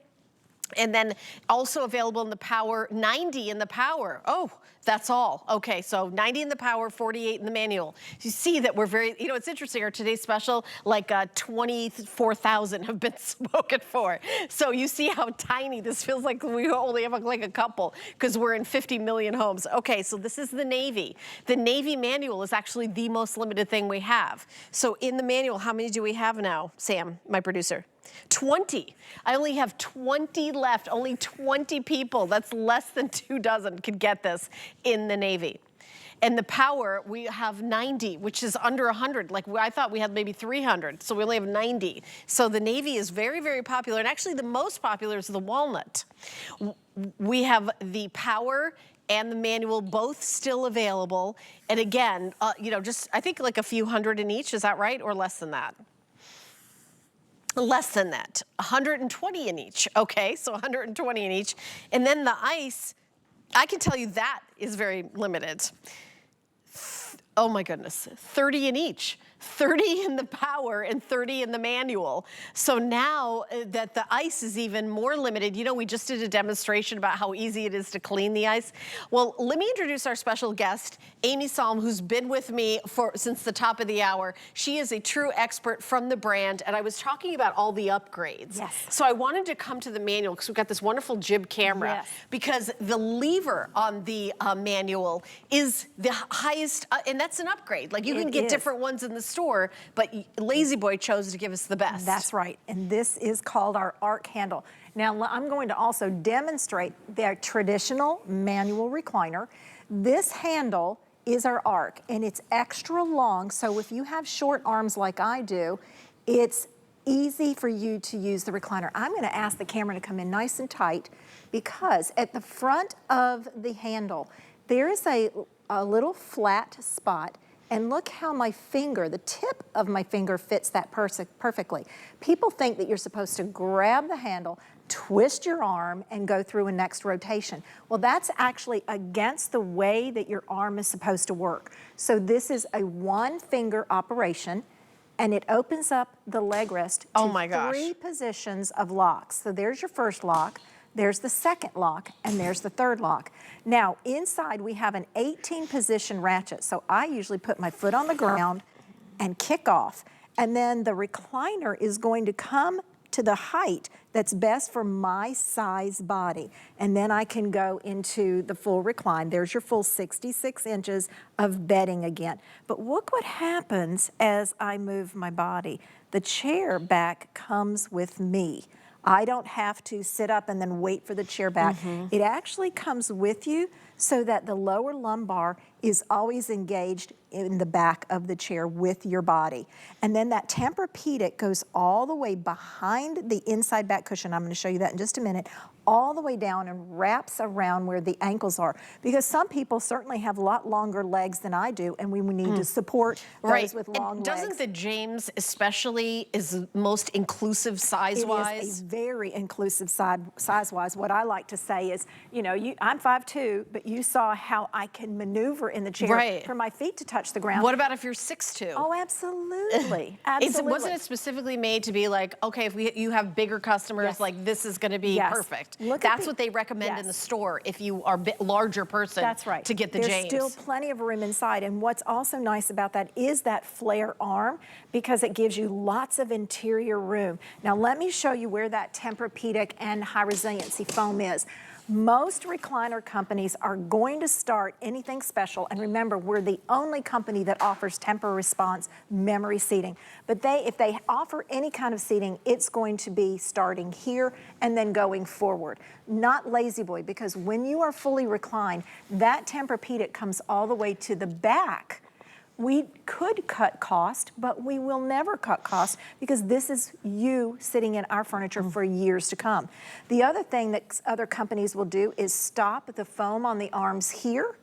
And then also available in the power, 90 in the power. Oh, that's all. Okay, so 90 in the power, 48 in the manual. You see that we're very, you know, it's interesting, our today's special, like 24,000 have been spoken for. So you see how tiny this feels, like we only have like a couple because we're in 50 million homes. Okay, so this is the navy. The navy manual is actually the most limited thing we have. So in the manual, how many do we have now, Sam, my producer? 20. I only have 20 left, only 20 people. That's less than 2 dozen could get this in the Navy. And the power, we have 90, which is under 100. Like I thought we had maybe 300, so we only have 90. So the Navy is very, very popular. And actually the most popular is the walnut. We have the power and the manual both still available. And again, you know, just I think like a few hundred in each, is that right? Or less than that? Less than that, 120 in each. Okay, so 120 in each. And then the ice, I can tell you that is very limited. Oh my goodness, 30 in each. 30 in the power and 30 in the manual. So now that the ice is even more limited, you know, we just did a demonstration about how easy it is to clean the ice. Well, let me introduce our special guest, Amy Salm, who's been with me since the top of the hour. She is a true expert from the brand, and I was talking about all the upgrades. Yes. So I wanted to come to the manual because we've got this wonderful jib camera. Yes. Because the lever on the manual is the highest, and that's an upgrade. Like you can get different ones in the store, but LaZBoy chose to give us the best. That's right, and this is called our arc handle. Now I'm going to also demonstrate their traditional manual recliner. This handle is our arc, and it's extra long, so if you have short arms like I do, it's easy for you to use the recliner. I'm gonna ask the camera to come in nice and tight because at the front of the handle, there is a little flat spot. And look how my finger, the tip of my finger fits that perfectly. People think that you're supposed to grab the handle, twist your arm, and go through a next rotation. Well, that's actually against the way that your arm is supposed to work. So this is a one-finger operation, and it opens up the leg rest to 3 positions of locks. So there's your first lock. There's the second lock, and there's the third lock. Now, inside we have an 18-position ratchet, so I usually put my foot on the ground and kick off. And then the recliner is going to come to the height that's best for my size body. And then I can go into the full recline. There's your full 66 inches of bedding again. But look what happens as I move my body. The chair back comes with me. I don't have to sit up and then wait for the chair back. It actually comes with you so that the lower lumbar is always engaged in the back of the chair with your body. And then that Tempur-Pedic goes all the way behind the inside back cushion. I'm going to show you that in just a minute. All the way down and wraps around where the ankles are. Because some people certainly have a lot longer legs than I do, and we need to support those with long legs. Doesn't the James especially is most inclusive size-wise? It is a very inclusive size-wise. What I like to say is, you know, I'm 5'2", but you saw how I can maneuver in the chair for my feet to touch the ground. What about if you're 6'2"? Oh, absolutely. Absolutely. Wasn't it specifically made to be like, okay, if you have bigger customers, like this is going to be perfect? That's what they recommend in the store if you are a larger person. That's right. To get the There's James. still plenty of room inside. And what's also nice about that is that flare arm, because it gives you lots of interior room. Now let me show you where that Tempur-Pedic and high resiliency foam is. Most recliner companies are going to start anything special, and remember, we're the only company that offers TEMPURResponse memory seating. But if they offer any kind of seating, it's going to be starting here and then going forward. Not LaZBoy, because when you are fully reclined, that Tempur-Pedic comes all the way to the back. We could cut cost, but we will never cut cost because this is you sitting in our furniture for years to come. The other thing that other companies will do is stop the foam on the arms here,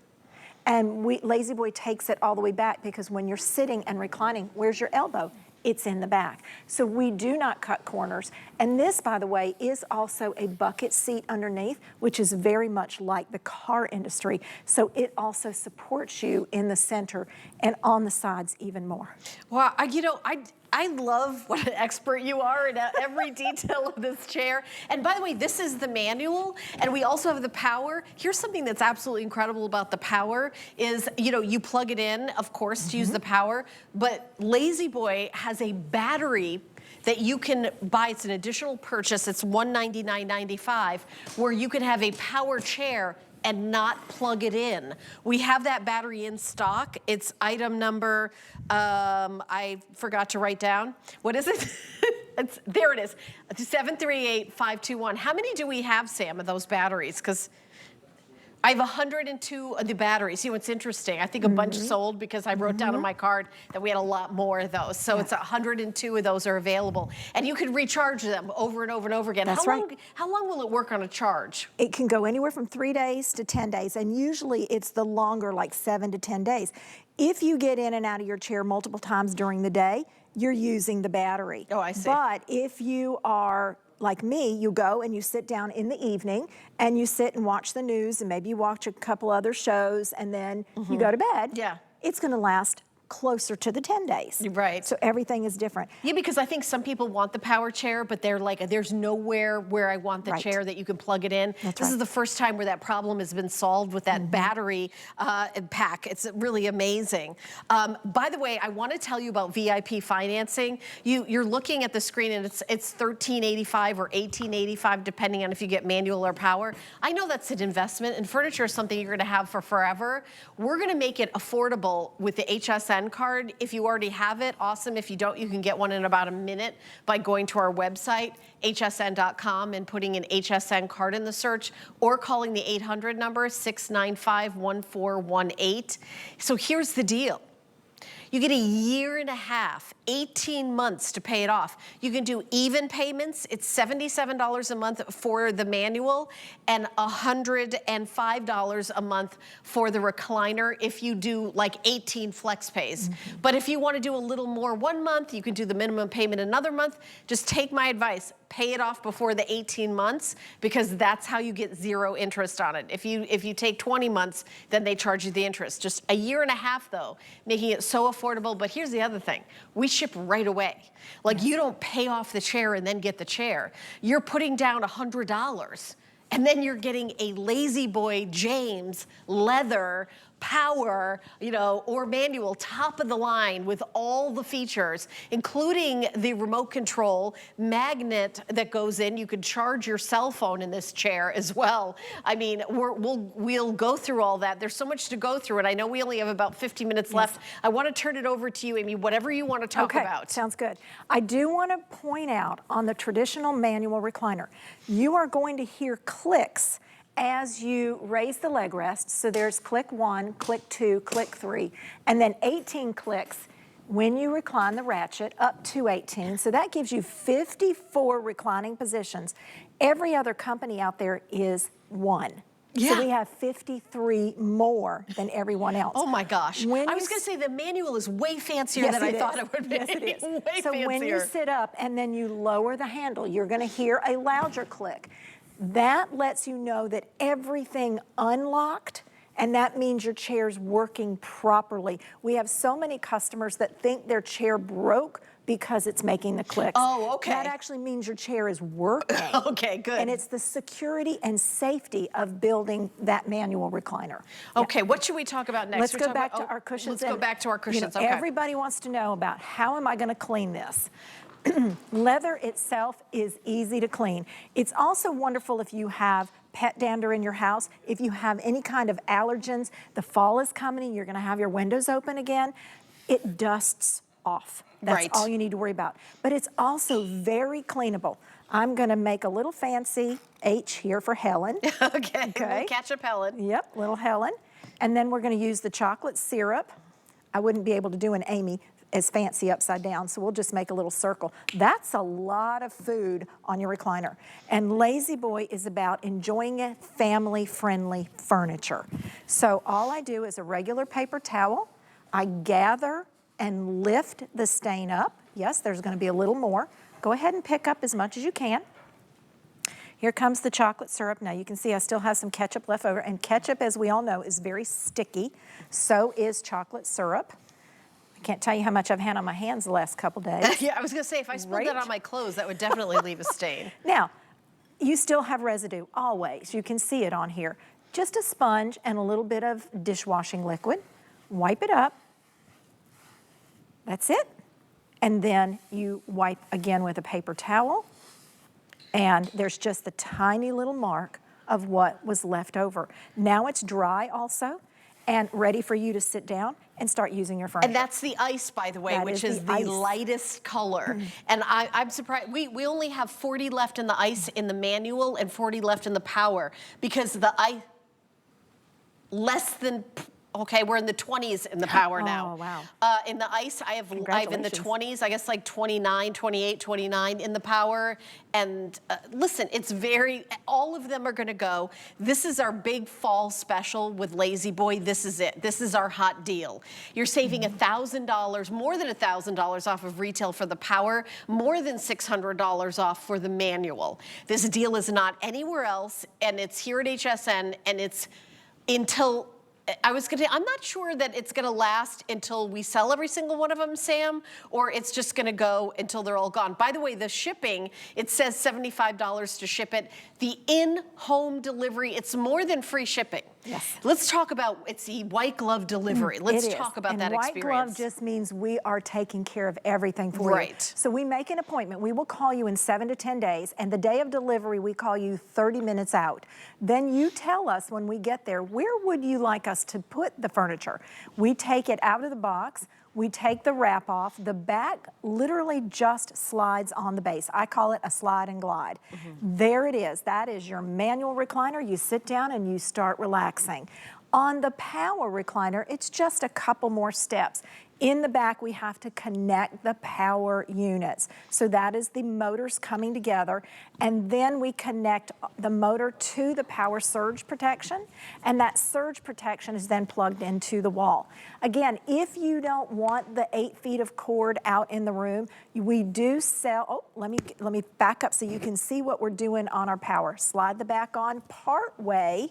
and LaZBoy takes it all the way back, because when you're sitting and reclining, where's your elbow? It's in the back. So we do not cut corners. And this, by the way, is also a bucket seat underneath, which is very much like the car industry. So it also supports you in the center and on the sides even more. Well, you know, I love what an expert you are in every detail of this chair. And by the way, this is the manual, and we also have the power. Here's something that's absolutely incredible about the power is, you know, you plug it in, of course, to use the power, but LaZBoy has a battery that you can buy. It's an additional purchase. It's $199.95, where you can have a power chair and not plug it in. We have that battery in stock. It's item number, I forgot to write down. What is it? There it is, 738-521. How many do we have, Sam, of those batteries? Because I have 102 of the batteries. See what's interesting? I think a bunch sold because I wrote down on my card that we had a lot more of those. So it's 102 of those are available. And you can recharge them over and over and over again. That's right. How long will it work on a charge? It can go anywhere from 3 days to 10 days. And usually it's the longer, like 7 to 10 days. If you get in and out of your chair multiple times during the day, you're using the battery. Oh, I see. But if you are like me, you go and you sit down in the evening and you sit and watch the news, and maybe you watch a couple other shows, and then you go to bed. Yeah. It's going to last closer to the 10 days. Right. So everything is different. Yeah, because I think some people want the power chair, but they're like, there's nowhere where I want the chair that you can plug it in. This is the first time where that problem has been solved with that battery pack. It's really amazing. By the way, I want to tell you about VIP financing. You're looking at the screen, and it's $13.85 or $18.85, depending on if you get manual or power. I know that's an investment, and furniture is something you're going to have for forever. We're going to make it affordable with the HSN card. If you already have it, awesome. If you don't, you can get one in about a minute by going to our website, hsn.com, and putting an HSN card in the search, or calling the 800 number, 695-1418. So here's the deal. You get a year and a half, 18 months to pay it off. You can do even payments. It's $77 a month for the manual and $105 a month for the recliner if you do like 18 flex pays. But if you want to do a little more 1 month, you can do the minimum payment another month. Just take my advice. Pay it off before the 18 months, because that's how you get 0 interest on it. If you take 20 months, then they charge you the interest. Just a year and a half though, making it so affordable. But here's the other thing. We ship right away. Like, you don't pay off the chair and then get the chair. You're putting down $100. And then you're getting a LaZBoy James leather power, you know, or manual, top of the line with all the features, including the remote control magnet that goes in. You could charge your cell phone in this chair as well. I mean, we'll go through all that. There's so much to go through, and I know we only have about 50 minutes left. I want to turn it over to you, Amy, whatever you want to talk about. Sounds good. I do want to point out on the traditional manual recliner, you are going to hear clicks as you raise the leg rest, so there's click 1, click 2, click 3, and then 18 clicks when you recline the ratchet up to 18. So that gives you 54 reclining positions. Every other company out there is 1. Yeah. So we have 53 more than everyone else. Oh my gosh. I was gonna say the manual is way fancier than I thought it would be. Yes, it is. Way so fancier. when you sit up and then you lower the handle, you're gonna hear a louder click. That lets you know that everything unlocked, and that means your chair's working properly. We have so many customers that think their chair broke because it's making the clicks. Oh, okay. That actually means your chair is working. Okay, good. And it's the security and safety of building that manual recliner. Okay, what should we talk about next? Let's go back to our cushions. Let's go back to our cushions, okay. Everybody wants to know about how am I gonna clean this? Leather itself is easy to clean. It's also wonderful if you have pet dander in your house, if you have any kind of allergens, the fall is coming and you're gonna have your windows open again, it dusts off. That's all you need to worry about. But it's also very cleanable. I'm gonna make a little fancy H here for Helen. Okay, we'll catch up Helen. Yep, little Helen. And then we're gonna use the chocolate syrup. I wouldn't be able to do an Amy as fancy upside down, so we'll just make a little circle. That's a lot of food on your recliner. And LaZBoy is about enjoying a family-friendly furniture. So all I do is a regular paper towel. I gather and lift the stain up. Yes, there's gonna be a little more. Go ahead and pick up as much as you can. Here comes the chocolate syrup. Now you can see I still have some ketchup left over, and ketchup, as we all know, is very sticky. So is chocolate syrup. I can't tell you how much I've had on my hands the last couple days. Yeah, I was gonna say, if I spilled that on my clothes, that would definitely leave a stain. Now, you still have residue, always. You can see it on here. Just a sponge and a little bit of dishwashing liquid. Wipe it up. That's it. And then you wipe again with a paper towel, and there's just the tiny little mark of what was left over. Now it's dry also, and ready for you to sit down and start using your furniture. And that's the ice, by the way, which is the lightest color. And I'm surprised, we only have 40 left in the ice in the manual and 40 left in the power, because the ice, less than, okay, we're in the 20s in the power now. Oh, wow. In the ice, I have in the 20s, I guess like 29, 28, 29 in the power. And listen, it's all of them are gonna go. This is our big fall special with LaZBoy. This is it. This is our hot deal. You're saving $1,000, more than $1,000 off of retail for the power, more than $600 off for the manual. This deal is not anywhere else, and it's here at HSN, and it's until, I'm not sure that it's gonna last until we sell every single one of them, Sam, or it's just gonna go until they're all gone. By the way, the shipping, it says $75 to ship it. The in-home delivery, it's more than free shipping. Yes. Let's talk about, it's the white glove delivery. Let's talk about that experience. White glove just means we are taking care of everything for you. Right. So we make an appointment. We will call you in 7 to 10 days, and the day of delivery, we call you 30 minutes out. Then you tell us when we get there, where would you like us to put the furniture? We take it out of the box. We take the wrap off. The back literally just slides on the base. I call it a slide and glide. There it is. That is your manual recliner. You sit down and you start relaxing. On the power recliner, it's just a couple more steps. In the back, we have to connect the power units. So that is the motors coming together, and then we connect the motor to the power surge protection, and that surge protection is then plugged into the wall. Again, if you don't want the 8 feet of cord out in the room, we do sell, let me back up so you can see what we're doing on our power. Slide the back on part way.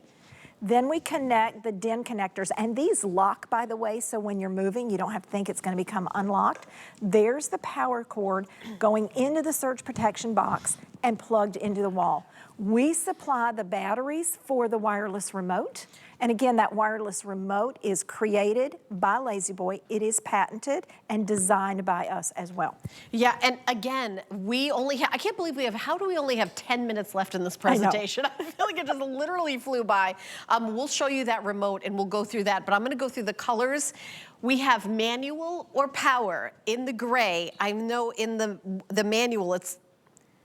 Then we connect the DIN connectors, and these lock, by the way, so when you're moving, you don't have to think it's gonna become unlocked. There's the power cord going into the surge protection box and plugged into the wall. We supply the batteries for the wireless remote. And again, that wireless remote is created by LaZBoy. It is patented and designed by us as well. Yeah, and again, we only have, I can't believe how do we only have 10 minutes left in this presentation? I feel like it just literally flew by. We'll show you that remote and we'll go through that, but I'm gonna go through the colors. We have manual or power in the gray. I know in the manual, it's,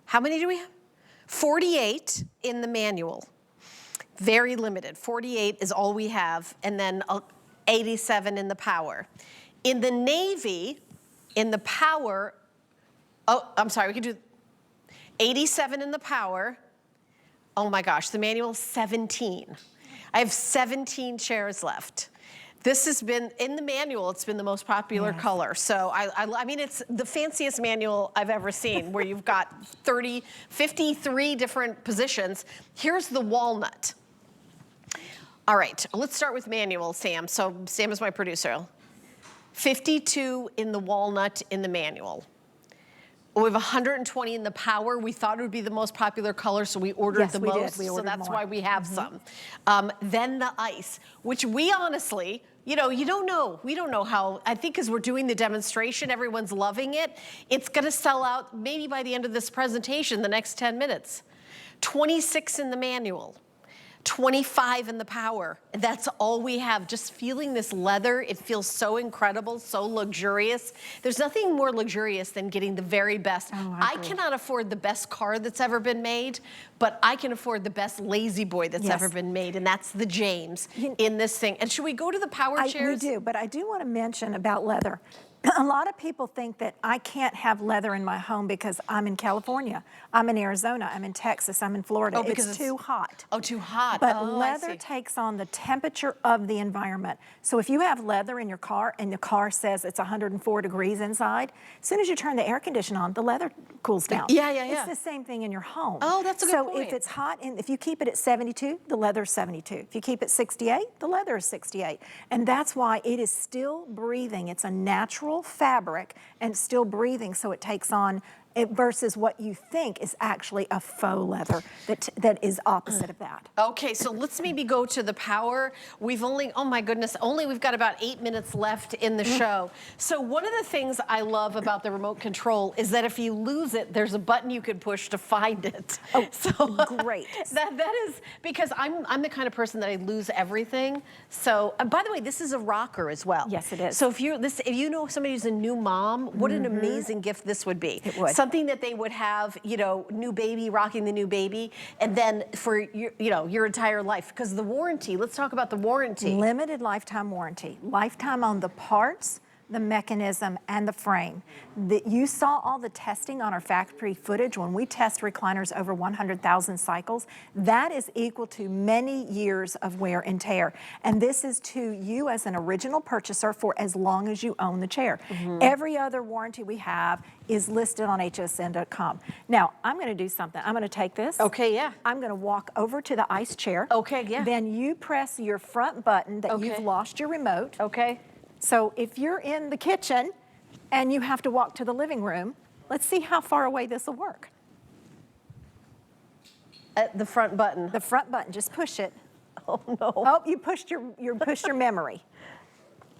how many do we have? 48 in the manual. Very limited. 48 is all we have, and then 87 in the power. In the navy, in the power, oh, I'm sorry, we can do 87 in the power. Oh my gosh, the manual, 17. I have 17 chairs left. This has been, in the manual, it's been the most popular color. So I mean, it's the fanciest manual I've ever seen, where you've got 53 different positions. Here's the walnut. All right, let's start with manual, Sam. So Sam is my producer. 52 in the walnut in the manual. We have 120 in the power. We thought it would be the most popular color, so we ordered the most. We ordered so that's more. why we have some. Then the ice, which we honestly, you know, you don't know. We don't know how, I think because we're doing the demonstration, everyone's loving it. It's gonna sell out maybe by the end of this presentation, the next 10 minutes. 26 in the manual. 25 in the power. That's all we have. Just feeling this leather, it feels so incredible, so luxurious. There's nothing more luxurious than getting the very best. Oh, I cannot afford the best car that's ever been made, but I can afford the best LaZBoy that's ever been made, and that's the James in this thing. And should we go to the power chairs? We do, but I do want to mention about leather. A lot of people think that I can't have leather in my home because I'm in California, I'm in Arizona, I'm in Texas, I'm in Florida. Oh, because it's too hot. Oh, too hot. But leather takes on the temperature of the environment. So if you have leather in your car and the car says it's 104 degrees inside, as soon as you turn the air conditioner on, the leather cools down. Yeah. It's the same thing in your home. Oh, that's a good point. So if it's hot, and if you keep it at 72, the leather's 72. If you keep it 68, the leather is 68. And that's why it is still breathing. It's a natural fabric and still breathing, so it takes on it versus what you think is actually a faux leather that is opposite of that. Okay, so let's maybe go to the power. We've only, oh my goodness, we've got about 8 minutes left in the show. So one of the things I love about the remote control is that if you lose it, there's a button you can push to find it. Oh, so great. That is, because I'm the kind of person that I lose everything. So, by the way, this is a rocker as well. Yes, it is. So if you know somebody who's a new mom, what an amazing gift this would be. It would. Something that they would have, you know, new baby, rocking the new baby, and then for your entire life. Because the warranty, let's talk about the warranty. Limited lifetime warranty. Lifetime on the parts, the mechanism, and the frame. You saw all the testing on our factory footage when we test recliners over 100,000 cycles. That is equal to many years of wear and tear. And this is to you as an original purchaser for as long as you own the chair. Every other warranty we have is listed on hsn.com. Now, I'm gonna do something. I'm gonna take this. Okay, yeah. I'm gonna walk over to the ice chair. Okay, yeah. Then you press your front button that you've lost your remote. Okay. So if you're in the kitchen and you have to walk to the living room, let's see how far away this will work. At the front button. The front button, just push it. Oh no. Oh, you pushed your memory.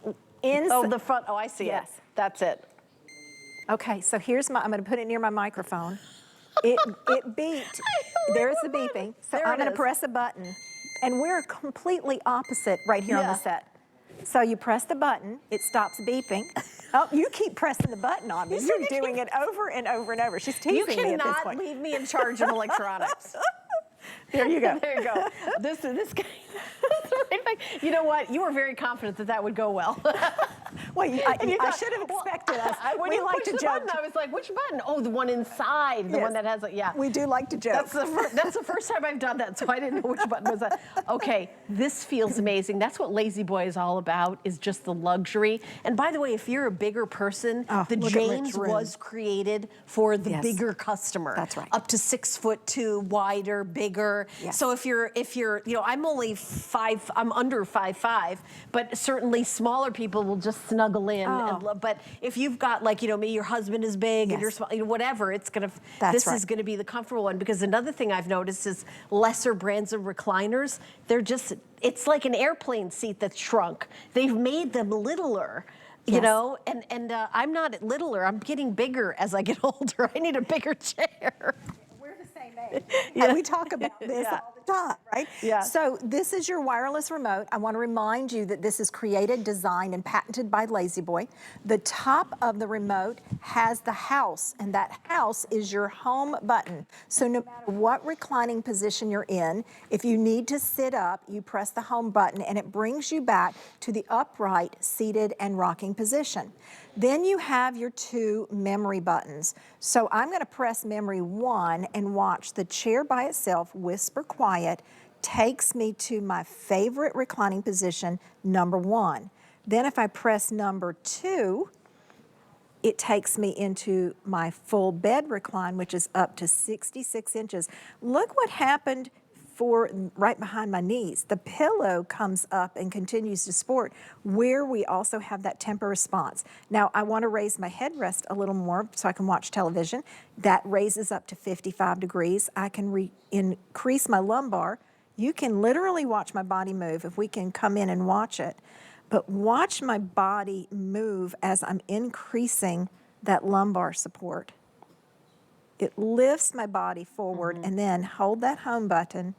Oh, the front, I see it. That's it. Okay, so here's I'm gonna put it near my microphone. It beeped. There's the beeping. So I'm gonna press a button. And we're completely opposite right here on the set. So you press the button, it stops beeping. Oh, you keep pressing the button on me. You're doing it over and over and over. She's teasing me at this point. You cannot leave me in charge of electronics. There you go. There you go. This guy. You know what? You were very confident that would go well. Well, I should have expected us. We like to joke. I was like, which button? Oh, the one inside, the one that has, We do like to joke. That's the first time I've done that, so I didn't know which button was that. Okay, this feels amazing. That's what LaZBoy is all about, is just the luxury. And by the way, if you're a bigger person, the James was created for the bigger customer. That's right. Up to 6'2", wider, bigger. Yes. So if you're, I'm only I'm under 5'5", but certainly smaller people will just snuggle in. But if you've got me, your husband is big and you're small, whatever, it's gonna. This is gonna be the comfortable one, because another thing I've noticed is lesser brands of recliners. It's like an airplane seat that's shrunk. They've made them littler. You know, and I'm not littler. I'm getting bigger as I get older. I need a bigger chair. We're the same age. And we talk about this all the time. time, right? Yeah. So this is your wireless remote. I want to remind you that this is created, designed, and patented by LaZBoy. The top of the remote has the house, and that house is your home button. So no matter what reclining position you're in, if you need to sit up, you press the home button, and it brings you back to the upright, seated, and rocking position. Then you have your 2 memory buttons. So I'm going to press memory 1 and watch the chair by itself, whisper quiet, takes me to my favorite reclining position, number 1. Then if I press number 2, it takes me into my full bed recline, which is up to 66 inches. Look what happened for right behind my knees. The pillow comes up and continues to support where we also have that temper response. Now I want to raise my headrest a little more so I can watch television. That raises up to 55 degrees. I can increase my lumbar. You can literally watch my body move if we can come in and watch it. But watch my body move as I'm increasing that lumbar support. It lifts my body forward and then hold that home button,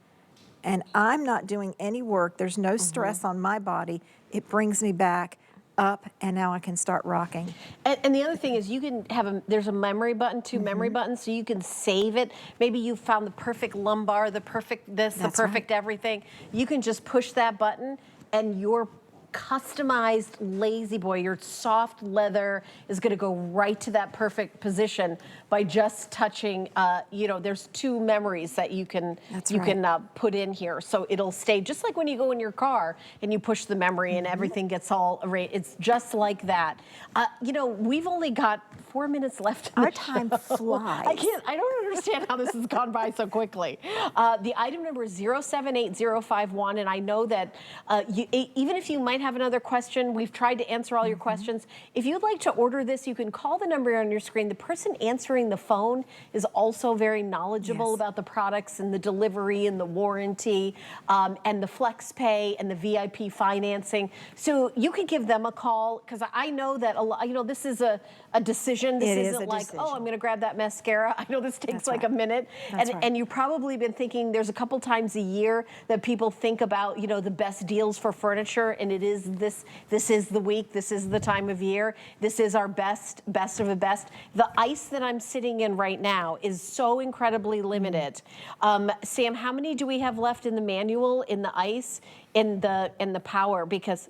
and I'm not doing any work. There's no stress on my body. It brings me back up, and now I can start rocking. And the other thing is you can have there's a memory button, 2 memory buttons, so you can save it. Maybe you found the perfect lumbar, the perfect this, the perfect everything. You can just push that button and your customized LaZBoy, your soft leather is going to go right to that perfect position by just touching. You know, there's 2 memories that you can put in here, so it'll stay just like when you go in your car and you push the memory and everything gets all arranged. It's just like that. You know, we've only got 4 minutes left. Our time flies. I don't understand how this has gone by so quickly. The item number is 078051, and I know that even if you might have another question, we've tried to answer all your questions. If you'd like to order this, you can call the number on your screen. The person answering the phone is also very knowledgeable about the products and the delivery and the warranty and the flex pay and the VIP financing. So you can give them a call, because I know that this is a decision. This isn't like, oh, I'm going to grab that mascara. I know this takes like a minute. And you've probably been thinking there's a couple times a year that people think about, the best deals for furniture, and it is this is the week, this is the time of year, this is our best of the best. The ice that I'm sitting in right now is so incredibly limited. Sam, how many do we have left in the manual, in the ice, in the power? Because